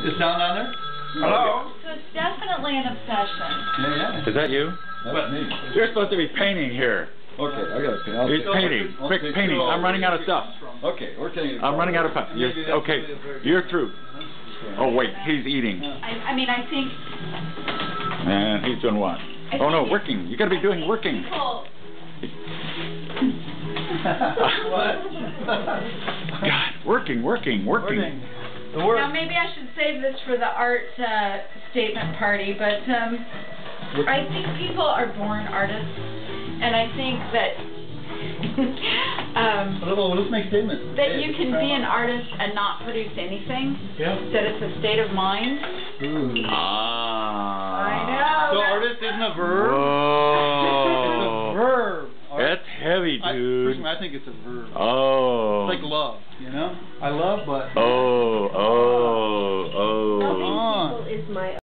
Is sound on there? Hello? So it's definitely an obsession. Yeah. Is that you? That's me. You're supposed to be painting here. Okay, I got to He's painting. Quick painting. I'm running out of stuff. Okay, we're taking. I'm running out of time. Okay, you're through. Oh wait, he's eating. I mean, I think... And he's doing what? Oh no, working. You gotta be doing working. People... What? God, working. Now maybe I should save this for the art statement party, but I think people are born artists, and I think that Well, let's make statements. that you can be an artist and not produce anything. Yeah. That it's a state of mind. Ooh. Ah. I know. So artist isn't a verb? Whoa. It's a verb. That's heavy, dude. Personally, I think it's a verb. Oh. It's like love, you know? I love, but... Oh. Loving people is my